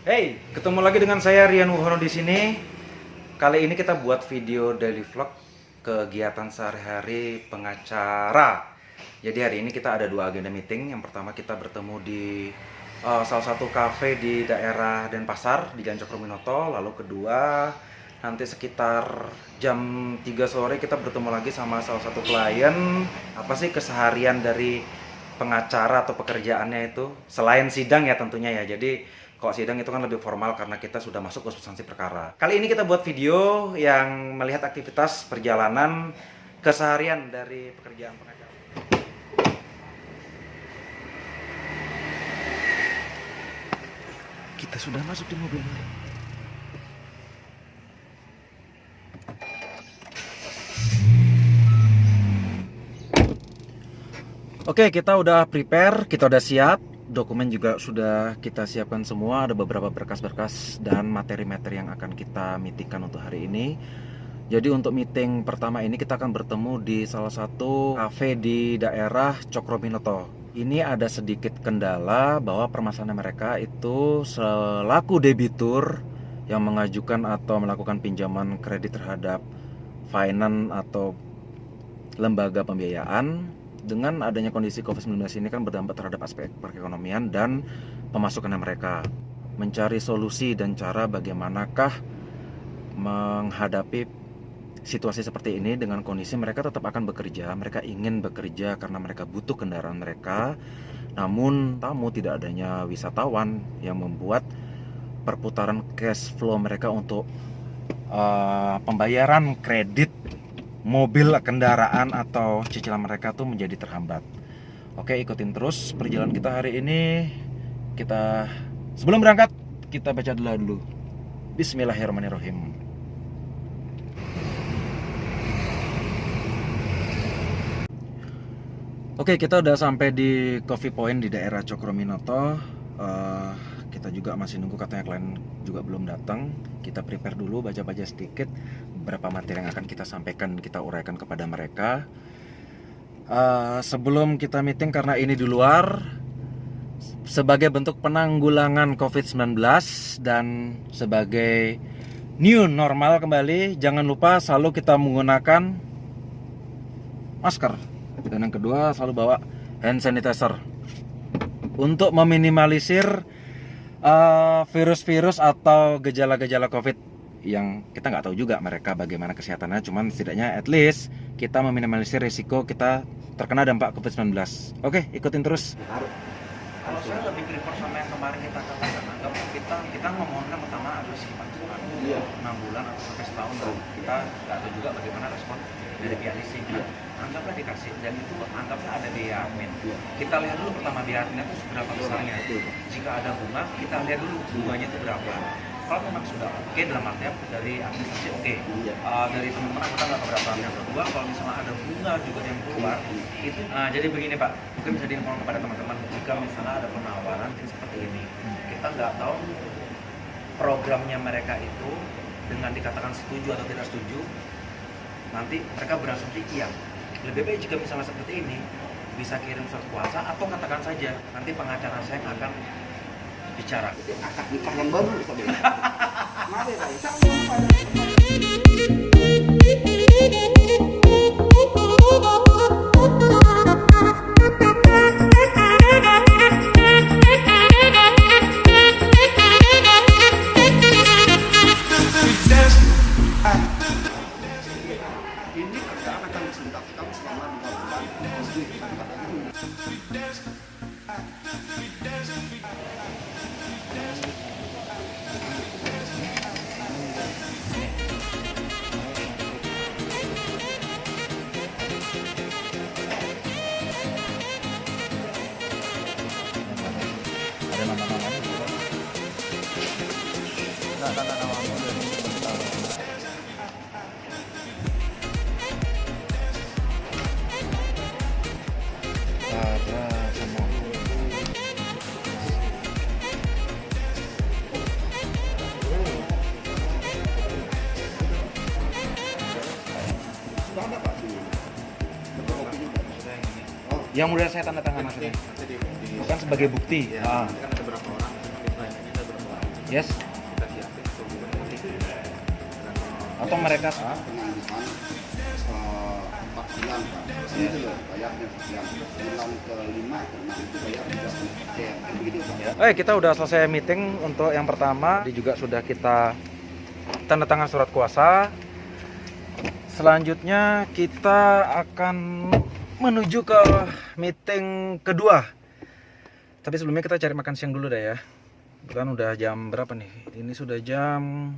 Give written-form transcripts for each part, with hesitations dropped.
Hey, ketemu lagi dengan saya Rian Wuhono di sini. Kali ini kita buat video daily vlog kegiatan sehari-hari pengacara. Jadi hari ini kita ada dua agenda meeting. Yang pertama kita bertemu di salah satu kafe di daerah Denpasar di Jalan Cokroaminoto. Lalu kedua nanti sekitar jam 3 sore kita bertemu lagi sama salah satu klien. Apa sih keseharian dari pengacara atau pekerjaannya itu selain sidang ya tentunya ya. Jadi kalau sidang itu kan lebih formal karena kita sudah masuk ke substansi perkara. Kali ini kita buat video yang melihat aktivitas perjalanan keseharian dari pekerjaan pengacara. Kita sudah masuk di mobil. Oke, kita udah prepare, kita udah siap. Dokumen juga sudah kita siapkan semua. Ada beberapa berkas-berkas dan materi-materi yang akan kita meetingkan untuk hari ini. Jadi untuk meeting pertama ini kita akan bertemu di salah satu kafe di daerah Cokroaminoto. Ini ada sedikit kendala bahwa permasalahan mereka itu selaku debitur yang mengajukan atau melakukan pinjaman kredit terhadap finance atau lembaga pembiayaan. Dengan adanya kondisi COVID-19 ini kan berdampak terhadap aspek perekonomian dan pemasukan mereka. Mencari solusi dan cara bagaimanakah menghadapi situasi seperti ini dengan kondisi mereka tetap akan bekerja. Mereka ingin bekerja karena mereka butuh kendaraan mereka. Namun tidak adanya wisatawan yang membuat perputaran cash flow mereka untuk pembayaran kredit mobil, kendaraan atau cicilan mereka tuh menjadi terhambat. Oke, ikutin terus perjalanan kita hari ini. Sebelum berangkat kita baca dulu. Bismillahirrahmanirrahim. Oke, kita udah sampai di Coffee Point di daerah Cokroaminoto. Kita juga masih nunggu, katanya klien juga belum datang. Kita prepare dulu, baca-baca sedikit beberapa materi yang akan kita sampaikan, kita uraikan kepada mereka. Sebelum kita meeting, karena ini di luar, sebagai bentuk penanggulangan COVID-19 dan sebagai new normal kembali, jangan lupa selalu kita menggunakan masker. Dan yang kedua, selalu bawa hand sanitizer untuk meminimalisir virus-virus atau gejala-gejala COVID yang kita nggak tahu juga mereka bagaimana kesehatannya. Cuman setidaknya at least kita meminimalisir risiko kita terkena dampak COVID-19. Oke, ikutin terus. Kalau saya lebih prefer sama yang kemarin kita katakan, kita ngomongkan pertama harus sifat 6 bulan atau sampai setahun. Kita nggak tahu juga bagaimana respon dari pihak leasing. Anggaplah dikasih, dan itu anggaplah ada biaya admin. Kita lihat dulu pertama biaya adminnya itu seberapa besarnya. Jika ada bunga, kita lihat dulu bunganya itu berapa. Kalau memang sudah oke, dalam artian dari administrasi oke, dari teman-teman kita nggak keberatan. Yang kedua, kalau misalnya ada bunga juga yang keluar, itu jadi begini Pak, mungkin bisa diinformasi kepada teman-teman, jika misalnya ada penawaran seperti ini, kita nggak tahu programnya mereka itu dengan dikatakan setuju atau tidak setuju, nanti mereka berasumsi iya. Lebih baik jika misalnya seperti ini, bisa kirim surat kuasa atau katakan saja nanti pengacara saya akan bicara. Akad nikah yang baru. Mari ini kerjaan akan diselenggarkan selama 2 bulan. Ada nama-namanya juga. Nama-nama yang udah saya tanda tangan maksudnya, bukan sebagai bukti. Ya, kan ada beberapa orang, ada beberapa orang. Yes. Kita siapin untuk meeting. Atau mereka Pengalihan 4 bulan Pak. Itu loh bayarnya sekian. Bulan ke-5 ke-6 itu bayar 30%. Kan begitu Pak. kita udah selesai meeting untuk yang pertama. Tadi juga sudah kita tanda tangan surat kuasa. Selanjutnya kita akan menuju ke meeting kedua. Tapi sebelumnya kita cari makan siang dulu dah ya. Kan udah jam berapa nih? Ini sudah jam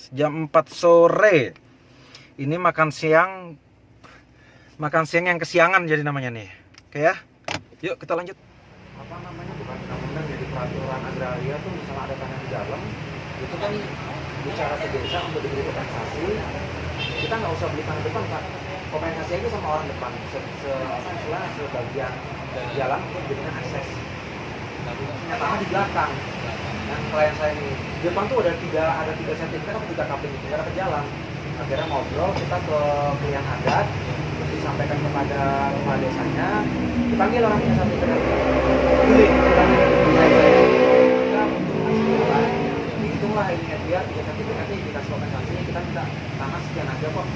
4 sore. Ini makan siang yang kesiangan jadi namanya nih. Oke ya. Yuk kita lanjut. Apa namanya, bukan undang-undang, jadi peraturan agraria tuh misalnya ada tanah di dalam, itu kan bicara ke desa untuk diberi kompensasi. Kita nggak usah beli tanah depan Pak. Kompensasi itu sama orang depan. Sebagian jalan untuk jadikan akses. Tanah di belakang. Yang klien saya ini di depan tuh ada 3 sertifikat atau 3 kapling itu nggak ada jalan. Akhirnya ngobrol kita ke klien adat, terus disampaikan kepada kepala desanya, dipanggil orang punya sertifikat. Hitunglah ini dia 3 sertifikatnya dikasih kompensasi, kita minta tanah sekian aja kok.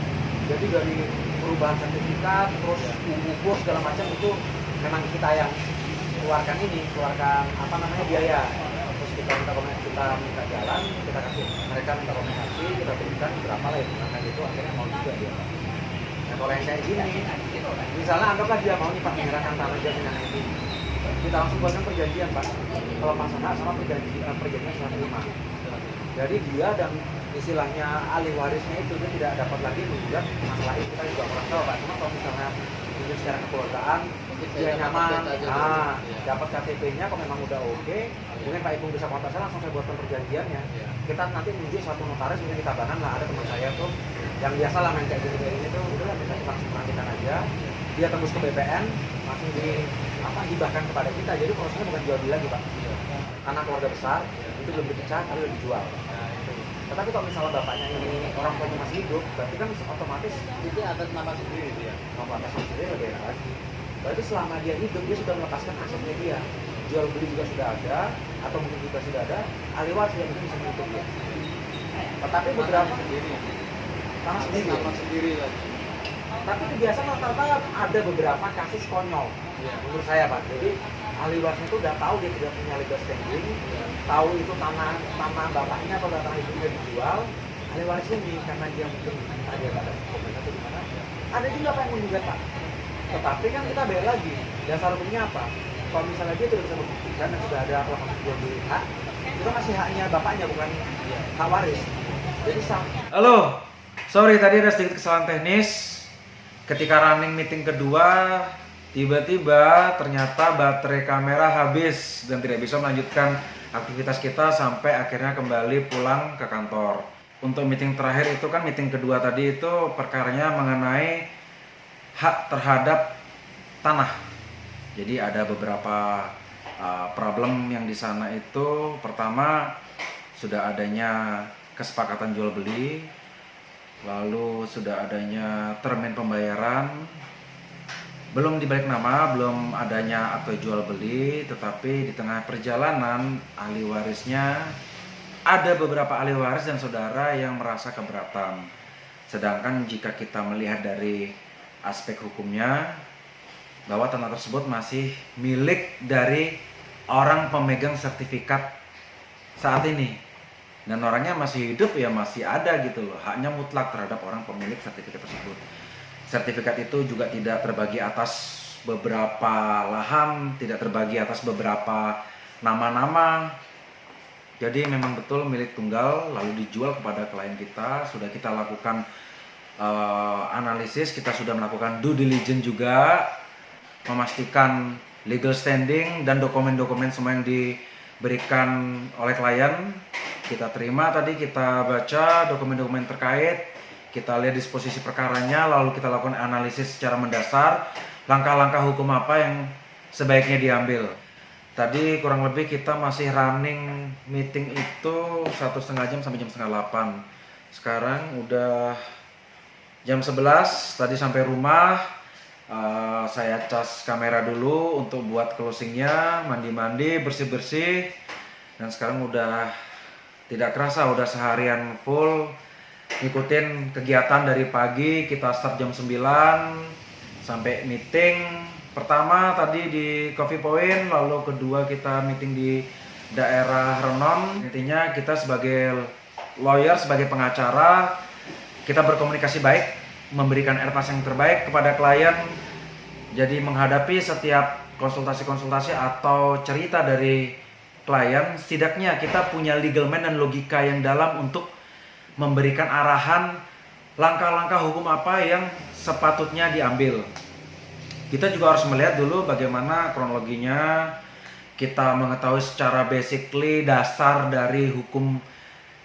Jadi dari perubahan sertifikat, terus ukur segala macam itu memang kita yang keluarkan biaya. Terus kita minta jalan, kita kasih mereka minta kompensasi, kita berikan berapa lah itu karena itu akhirnya mau juga dia. Nah kalau yang kayak gini, misalnya anggaplah dia mau nih Pak menyerahkan tanah dia dengan ini, kita langsung buatkan perjanjian Pak. Kalau pasangan sama perjanjian serah terima. Jadi dia dan istilahnya ahli warisnya itu dia tidak dapat lagi menggugat masalah itu, kita juga kurang tahu Pak. Cuma kalau misalnya ini secara kekeluargaan dia nyaman, dapat KTP-nya kok memang udah oke, mungkin Pak Ibu bisa kontak saya, langsung saya buatkan perjanjiannya. Kita nanti menuju satu notaris, mungkin kita bahkan lah ada teman saya tuh yang biasa lah main kayak gini tuh, udah lah bisa langsung perhatikan aja, dia tembus ke BPN langsung dihibahkan kepada kita. Jadi prosesnya bukan jual beli lagi Pak, karena keluarga besar itu belum dipecah tapi udah dijual. Tetapi kalau misalnya bapaknya ini orang tuanya masih hidup, berarti kan otomatis Itu atas nama sendiri dia. nama atas sendiri lebih enak lagi. Berarti selama dia hidup dia sudah melepaskan asetnya dia, jual beli juga sudah ada, atau mungkin juga sudah ada, ahli waris yang bisa menutup dia. Tetapi beberapa tanah sendiri. Nama sendiri kan. Tapi biasa rata-rata ada beberapa kasus konyol, menurut saya Pak. Jadi ahli warisnya itu udah tahu dia tidak punya legal standing, tahu itu tanah bapaknya atau tanah ibunya dijual, ahli warisnya nih karena dia mungkin entah dia nggak ada dokumen atau gimana, ada juga Pak yang menggugat Pak. Tetapi kan kita bayar lagi, dasar hukumnya apa? Kalau misalnya dia tidak bisa membuktikan dan sudah ada pelaku jual beli hak, itu masih haknya bapaknya, bukan hak waris. Jadi halo, sorry tadi ada sedikit kesalahan teknis. Ketika running meeting kedua, tiba-tiba ternyata baterai kamera habis dan tidak bisa melanjutkan aktivitas kita sampai akhirnya kembali pulang ke kantor. Untuk meeting terakhir itu kan meeting kedua tadi itu perkaranya mengenai hak terhadap tanah. Jadi ada beberapa problem yang di sana itu. Pertama, sudah adanya kesepakatan jual beli, lalu sudah adanya termin pembayaran, belum dibalik nama, belum adanya akte jual beli, tetapi di tengah perjalanan ahli warisnya ada beberapa ahli waris dan saudara yang merasa keberatan. Sedangkan jika kita melihat dari aspek hukumnya, bahwa tanah tersebut masih milik dari orang pemegang sertifikat saat ini, dan orangnya masih hidup ya masih ada gitu loh, haknya mutlak terhadap orang pemilik sertifikat tersebut. Sertifikat itu juga tidak terbagi atas beberapa lahan, tidak terbagi atas beberapa nama-nama. Jadi memang betul milik tunggal, lalu dijual kepada klien kita. Sudah kita lakukan analisis, kita sudah melakukan due diligence juga, memastikan legal standing dan dokumen-dokumen semua yang diberikan oleh klien kita terima. Tadi kita baca dokumen-dokumen terkait, kita lihat disposisi perkaranya, lalu kita lakukan analisis secara mendasar langkah-langkah hukum apa yang sebaiknya diambil. Tadi kurang lebih kita masih running meeting itu 1,5 jam sampai jam 7:30. Sekarang udah jam 11, tadi sampai rumah. Saya cas kamera dulu untuk buat closingnya, mandi-mandi, bersih-bersih. Dan sekarang udah tidak kerasa udah seharian full ngikutin kegiatan dari pagi. Kita start jam 9 sampai meeting pertama tadi di Coffee Point, lalu kedua kita meeting di daerah Renon. Intinya kita sebagai lawyer, sebagai pengacara, kita berkomunikasi baik, memberikan advice yang terbaik kepada klien. Jadi menghadapi setiap konsultasi-konsultasi atau cerita dari klien, setidaknya kita punya legal man dan logika yang dalam untuk memberikan arahan langkah-langkah hukum apa yang sepatutnya diambil. Kita juga harus melihat dulu bagaimana kronologinya, kita mengetahui secara basically dasar dari hukum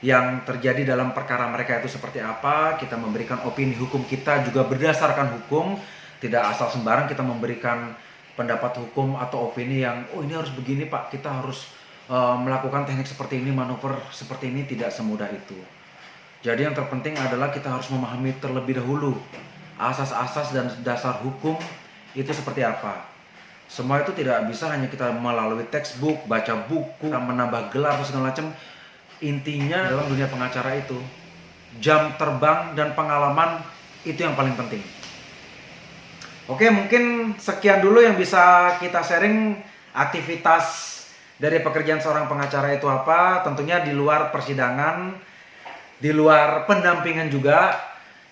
yang terjadi dalam perkara mereka itu seperti apa. Kita memberikan opini hukum kita juga berdasarkan hukum, tidak asal sembarang kita memberikan pendapat hukum atau opini yang ini harus begini Pak, kita harus melakukan teknik seperti ini, manuver seperti ini. Tidak semudah itu. Jadi yang terpenting adalah kita harus memahami terlebih dahulu asas-asas dan dasar hukum itu seperti apa. Semua itu tidak bisa hanya kita melalui textbook, baca buku, menambah gelar atau segala macam. Intinya dalam dunia pengacara itu jam terbang dan pengalaman itu yang paling penting. Oke, mungkin sekian dulu yang bisa kita sharing aktivitas dari pekerjaan seorang pengacara itu apa. Tentunya di luar persidangan, di luar pendampingan juga.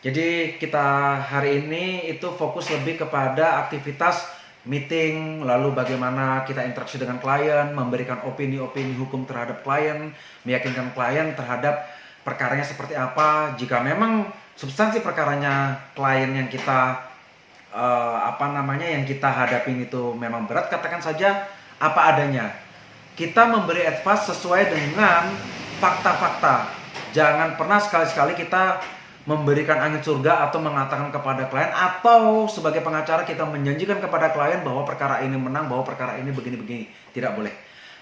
Jadi kita hari ini itu fokus lebih kepada aktivitas meeting, lalu bagaimana kita interaksi dengan klien, memberikan opini-opini hukum terhadap klien, meyakinkan klien terhadap perkaranya seperti apa. Jika memang substansi perkaranya klien yang kita yang kita hadapin itu memang berat, katakan saja apa adanya. Kita memberi advice sesuai dengan fakta-fakta. Jangan pernah sekali-sekali kita memberikan angin surga atau mengatakan kepada klien, atau sebagai pengacara kita menjanjikan kepada klien bahwa perkara ini menang, bahwa perkara ini begini-begini. Tidak boleh.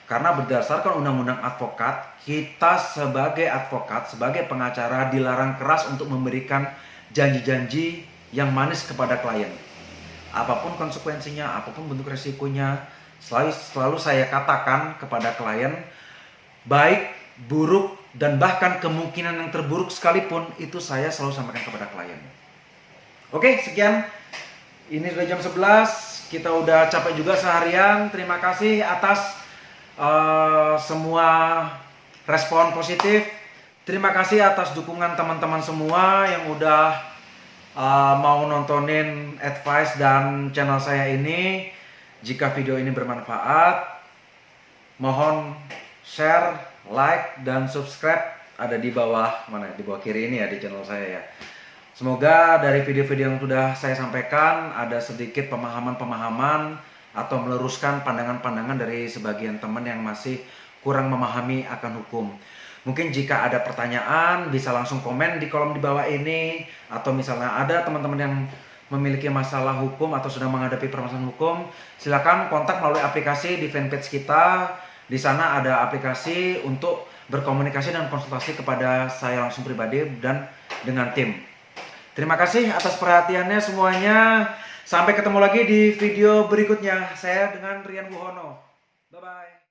Karena berdasarkan undang-undang advokat, kita sebagai advokat, sebagai pengacara dilarang keras untuk memberikan janji-janji yang manis kepada klien. Apapun konsekuensinya, apapun bentuk resikonya, selalu saya katakan kepada klien, baik, buruk, dan bahkan kemungkinan yang terburuk sekalipun, itu saya selalu sampaikan kepada klien. Oke, sekian. Ini sudah jam 11, kita udah capek juga seharian. Terima kasih atas semua respon positif. Terima kasih atas dukungan teman-teman semua yang udah mau nontonin advice dan channel saya ini. Jika video ini bermanfaat, mohon share, like, dan subscribe. Ada di bawah, di bawah kiri ini ya, di channel saya ya. Semoga dari video-video yang sudah saya sampaikan ada sedikit pemahaman-pemahaman atau meluruskan pandangan-pandangan dari sebagian teman yang masih kurang memahami akan hukum. Mungkin jika ada pertanyaan bisa langsung komen di kolom di bawah ini, atau misalnya ada teman-teman yang memiliki masalah hukum atau sudah menghadapi permasalahan hukum, silakan kontak melalui aplikasi di fanpage kita. Di sana ada aplikasi untuk berkomunikasi dan konsultasi kepada saya langsung pribadi dan dengan tim. Terima kasih atas perhatiannya semuanya. Sampai ketemu lagi di video berikutnya. Saya dengan Rian Buhono. Bye-bye.